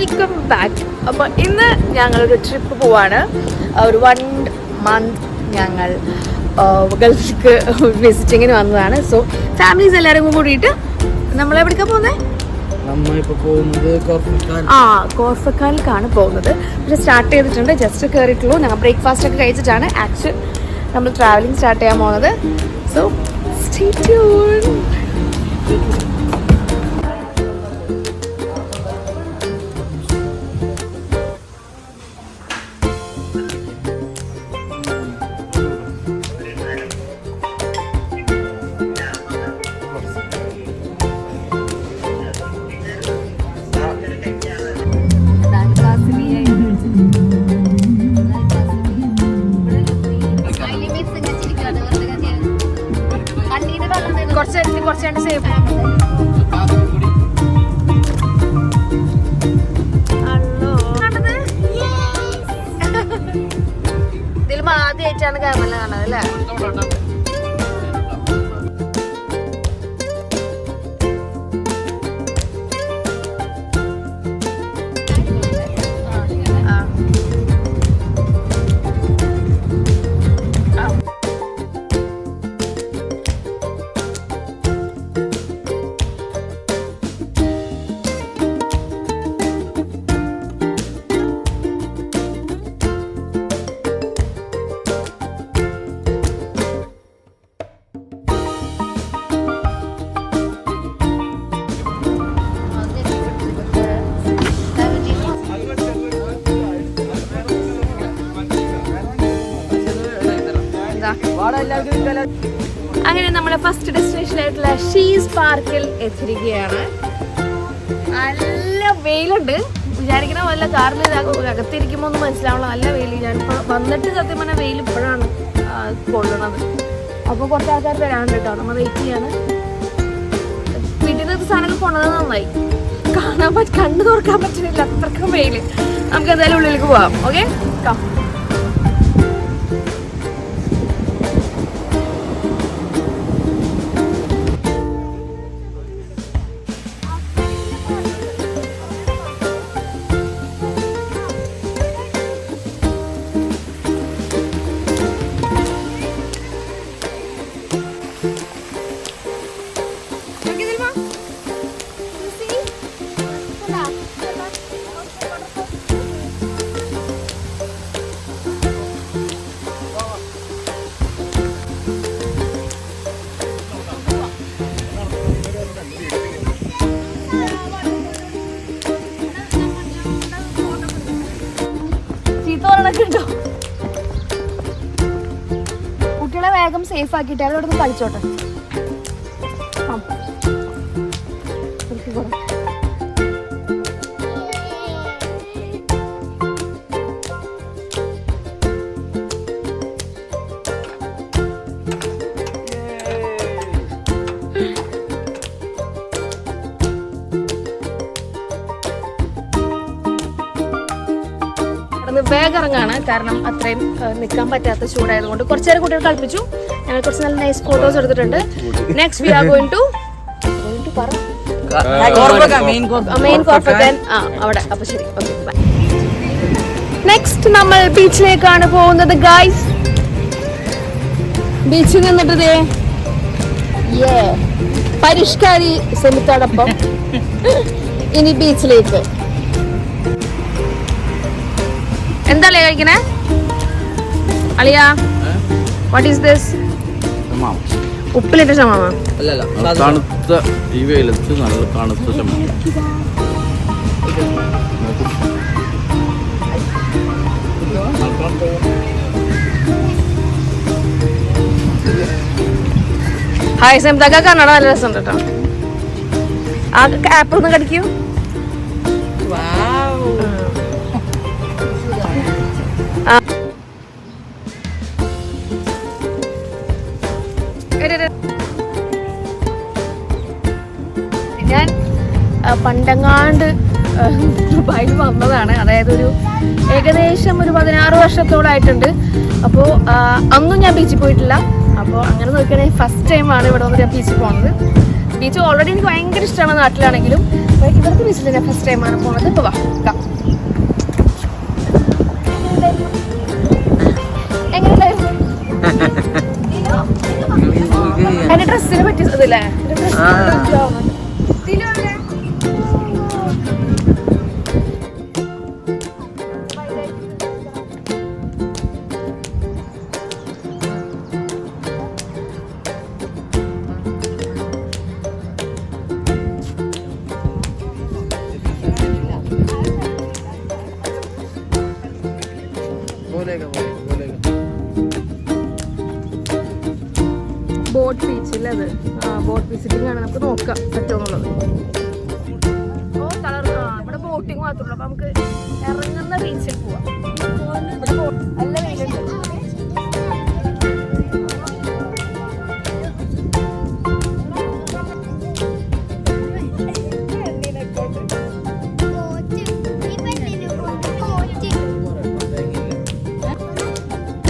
Welcome back. അപ്പോൾ ഇന്ന് ഞങ്ങളൊരു ട്രിപ്പ് പോവാണ്. ഒരു 1 month ഞങ്ങൾ ഗൾഫിലേക്ക് വിസിറ്റിങ്ങിന് വന്നതാണ്. സോ ഫാമിലീസ് എല്ലാവരും കൂടിയിട്ട് നമ്മൾ എവിടേക്കാണ് പോകുന്നത്? കോർഫക്കാനിലേക്കാണ് പോകുന്നത്. പക്ഷെ സ്റ്റാർട്ട് ചെയ്തിട്ടുണ്ട്, ജസ്റ്റ് കയറിയിട്ടുള്ളൂ. ഞങ്ങൾ ബ്രേക്ക്ഫാസ്റ്റ് ഒക്കെ കഴിച്ചിട്ടാണ് ആക്ച്വൽ നമ്മൾ ട്രാവലിംഗ് സ്റ്റാർട്ട് ചെയ്യാൻ പോകുന്നത്. So stay tune. കുറച്ച് സേഫ് ഇതിലും ആദ്യമായിട്ടാണ് ക്യാമറ കാണുന്നത് അല്ലേ? അങ്ങനെ നമ്മുടെ ഫസ്റ്റ് ഡെസ്റ്റിനേഷൻ ആയിട്ടുള്ള ഷീസ് പാർക്കിൽ എത്തിയിരിക്കുകയാണ്. നല്ല വെയിലുണ്ട്. വിചാരിക്കണ വല്ല കാറിൽ അകത്തിരിക്കുമ്പോൾ ഒന്നും മനസ്സിലാവണം. നല്ല വെയിൽ. ഞാനിപ്പോൾ വന്നിട്ട് സത്യം പറഞ്ഞാൽ വെയിൽ ഇപ്പോഴാണ് കൊള്ളണത്. അപ്പോൾ കുറച്ച് ആൾക്കാർ വരാണ്ട് കേട്ടോ. നമ്മൾ വെയിറ്റ് ചെയ്യാണ്. വീട്ടിൽ നിന്ന് സാധനങ്ങൾ കൊണ്ടത് നന്നായി. കണ്ണു തുറക്കാൻ പറ്റുന്നില്ല, അത്രക്കും വെയിൽ. നമുക്ക് എന്തായാലും ഉള്ളിലേക്ക് പോവാം. Okay come. കുട്ടികളെ വേഗം സേഫ് ആക്കിയിട്ട് അവരോട് കളിച്ചോട്ടെ. വേഗം ഇറങ്ങാണ്, കാരണം അത്രയും നിൽക്കാൻ പറ്റാത്ത ചൂടായതുകൊണ്ട്. കുറച്ചു നേരം കുട്ടികൾ കളിപ്പിച്ചു. ഞങ്ങൾ കുറച്ച് നല്ല നൈസ് ഫോട്ടോസ് എടുത്തിട്ടുണ്ട്. Next we are going to main Khorfakkan. അവിടെ. അപ്പൊ ശരി, ഓക്കെ ബൈ. നെക്സ്റ്റ് നമ്മൾ ബീച്ചിലേക്കാണ് പോകുന്നത് ഗൈസ്. ബീച്ചിൽ നിന്നിട്ട് പരിഷ്കാരി സെമിത്തോടൊപ്പം ഇനി ബീച്ചിലേക്ക്. എന്താ കഴിക്കണേ അളിയ? What is this? ഉപ്പിലിട്ട ഷമാമ? തണുത്ത ഈ വെയിലത്ത് നല്ല തണുത്ത ഷമാമ. ഹായ് സെമിതൊക്കെ കന്നഡ നല്ല രസമുണ്ട് കേട്ടോ. ആ ആപ്പിൾ ഒന്ന് കടിക്കൂ. ഞാൻ പണ്ടങ്ങാണ്ട് ദുബായിൽ വന്നതാണ്. അതായത് ഏകദേശം ഒരു 16 വർഷത്തോളായിട്ടുണ്ട്. അപ്പോൾ അന്നും ഞാൻ ബീച്ചിൽ പോയിട്ടില്ല. അപ്പോൾ അങ്ങനെ നോക്കുകയാണെങ്കിൽ ഫസ്റ്റ് ടൈമാണ് ഇവിടെ വന്ന് ഞാൻ ബീച്ചിൽ പോകുന്നത്. ബീച്ച് ഓൾറെഡി എനിക്ക് ഭയങ്കര ഇഷ്ടമാണ് നാട്ടിലാണെങ്കിലും. ഇവിടുത്തെ ബീച്ചിൽ ഞാൻ ഫസ്റ്റ് ടൈമാണ് പോണത്. ഇപ്പോൾ വാ എങ്ങനെയുണ്ടായിരുന്നു? എന്റെ ഡ്രസ്സിനെ പറ്റിയതല്ലേ? ബോട്ട് ബീച്ചിൽ അത് ബോട്ട് വിസിറ്റിംഗ് ആണ്. നമുക്ക് നോക്കാം പറ്റുമെന്നുള്ളത്. ഓ കളർ ഇവിടെ ബോട്ടിങ് മാത്രമല്ല. അപ്പൊ നമുക്ക് ഇറങ്ങുന്ന ബീച്ചിൽ പോവാം. നല്ല വെയിലുണ്ട്.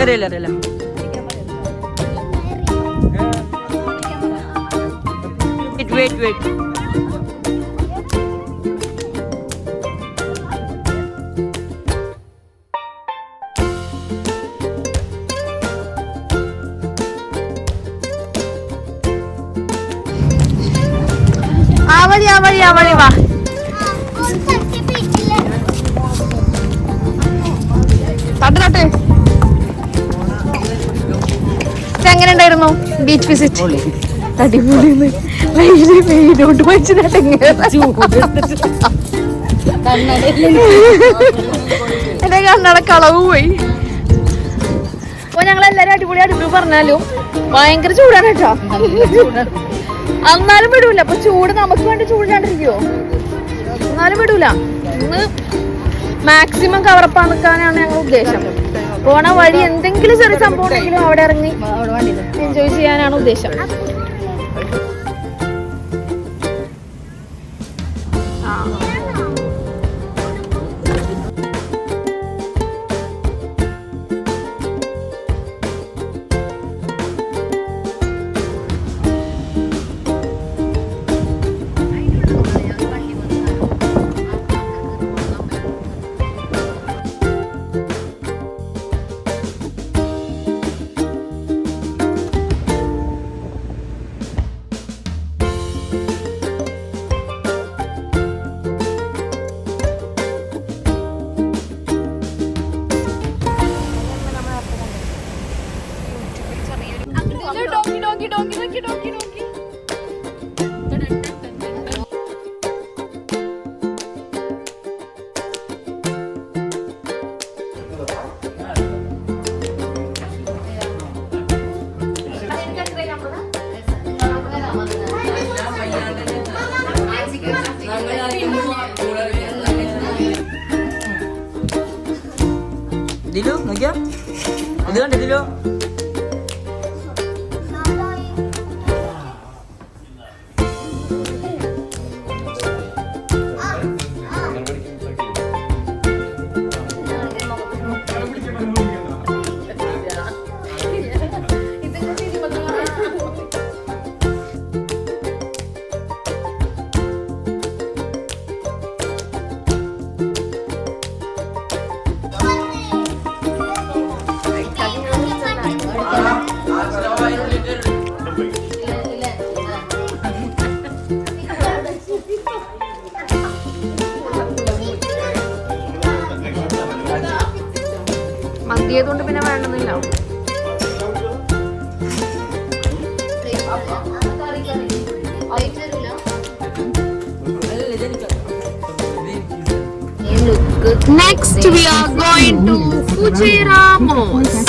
അറിയില്ല wait ആവഴി വാ. തട്ടട്ടെ. എങ്ങനെ ഉണ്ടായിരുന്നു ബീച്ച് വിസിറ്റ്? അടിപൊളിന്ന്. വെയിലോട്ട് വെച്ചിട്ട് എന്റെ കണ്ണട കളവ് പോയി. അപ്പൊ ഞങ്ങളെല്ലാരും അടിപൊളി പറഞ്ഞാലും ഭയങ്കര ചൂടാണ് കേട്ടോ. എന്നാലും വിടൂല. അപ്പൊ ചൂട് നമുക്ക് വേണ്ടി ചൂടില്ലാണ്ടിരിക്കുവോ? എന്നാലും വിടൂല. ഇന്ന് മാക്സിമം കവറപ്പാ നിൽക്കാനാണ് ഞങ്ങൾ ഉദ്ദേശം. പോണ വഴി എന്തെങ്കിലും ചെറിയ സംഭവം ഉണ്ടെങ്കിലും അവിടെ ഇറങ്ങി എൻജോയ് ചെയ്യാനാണ് ഉദ്ദേശം. ദിലു നോക്കിയാ ഇത് കണ്ടോ ദിലു? മന്തിയതുകൊണ്ട് പിന്നെ വേണമെന്നില്ല. Next we are going to Fujairah Mosque.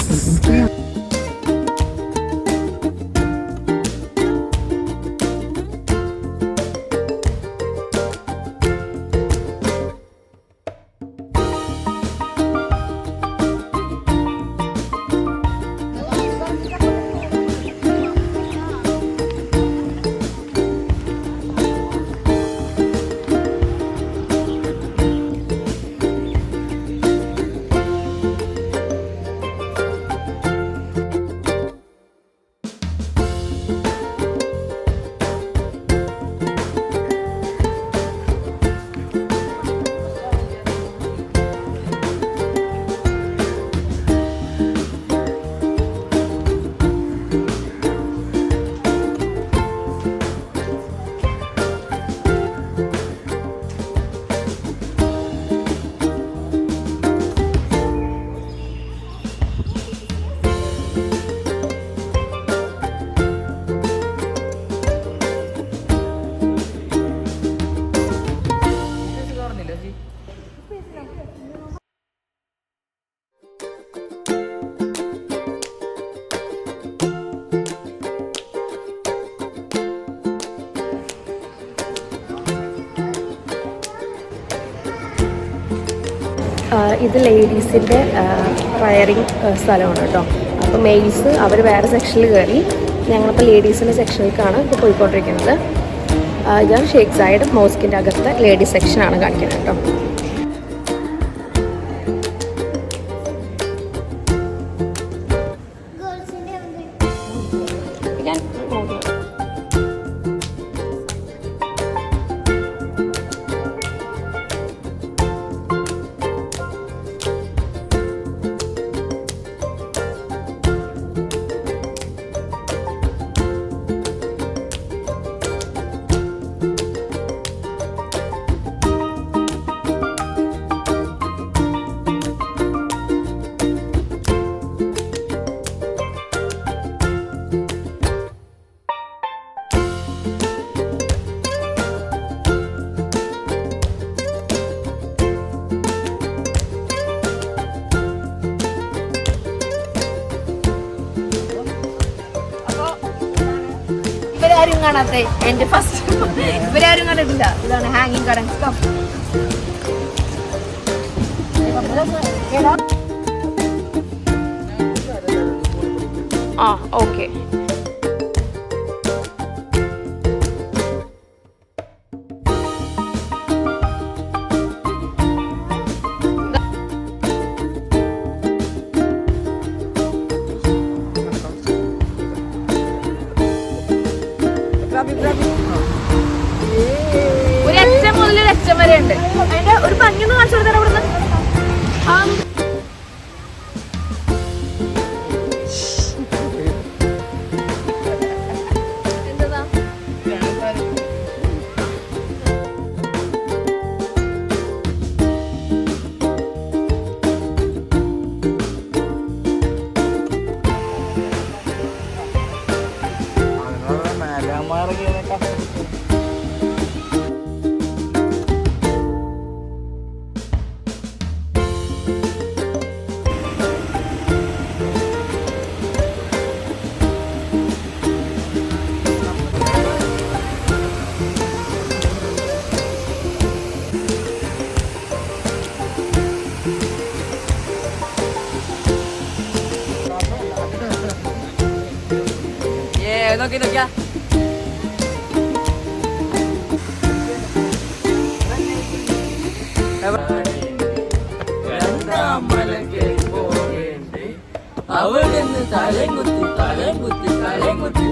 ഇത് ലേഡീസിൻ്റെ പ്രയറിങ് സ്ഥലമാണ് കേട്ടോ. അപ്പോൾ മെയിൽസ് അവർ വേറെ സെക്ഷനിൽ കയറി, ഞങ്ങളിപ്പോൾ ലേഡീസിൻ്റെ സെക്ഷനിലേക്കാണ് ഇപ്പോൾ പോയിക്കൊണ്ടിരിക്കുന്നത്. ഇതാണ് ഷേഖ് സായിഡ് മോസ്കിൻ്റെ അകത്തെ ലേഡീസ് സെക്ഷനാണ് കാണിക്കുന്നത് കേട്ടോ. ഇവരാരും കാണാത്ത എന്റെ ഫസ്റ്റ്, ഇവരാരും കണ്ടിട്ടില്ല. ഇതാണ് ഹാങ്ങിങ് കടൻ. ആ ഓക്കെ. ഒരു അച്ഛൻ മുതൽ ഒരു അച്ഛൻ വരെ ഉണ്ട്. അതിന്റെ ഒരു ഭംഗിയൊന്ന് കാണിച്ചു കൊടുത്തരാ ഇവിടുന്ന്. എന്താ നോക്കിയാ അവിടുന്ന് തലകുത്തി തലകുത്തി തലകുത്തി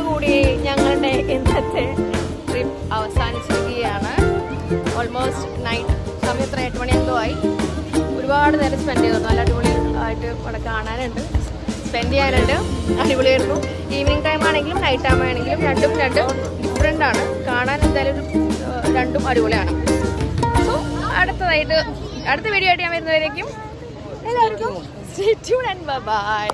കൂടി ഞങ്ങളുടെ ഇന്നത്തെ ട്രിപ്പ് അവസാനിച്ചിരിക്കുകയാണ്. ഓൾമോസ്റ്റ് നൈറ്റ് സമയം എത്ര 8 മണി എന്തോ ആയി. ഒരുപാട് നേരം സ്പെൻഡ് ചെയ്തു. നല്ല അടിപൊളി ആയിട്ട് ഇവിടെ കാണാനുണ്ട്, സ്പെൻഡ് ചെയ്യാനുണ്ട്. അടിപൊളിയായിരുന്നു. ഈവനിങ് ടൈം ആണെങ്കിലും നൈറ്റ് ടൈം ആണെങ്കിലും രണ്ടും ഡിഫറെൻ്റ് ആണ്. കാണാൻ എന്തായാലും രണ്ടും അടിപൊളിയാണ്. സോ അടുത്ത വീഡിയോ ആയിട്ട് ഞാൻ വരുന്നവരേക്കും എല്ലാവർക്കും സ്റ്റേ ട്യൂൺഡ് ആൻഡ് ബൈ.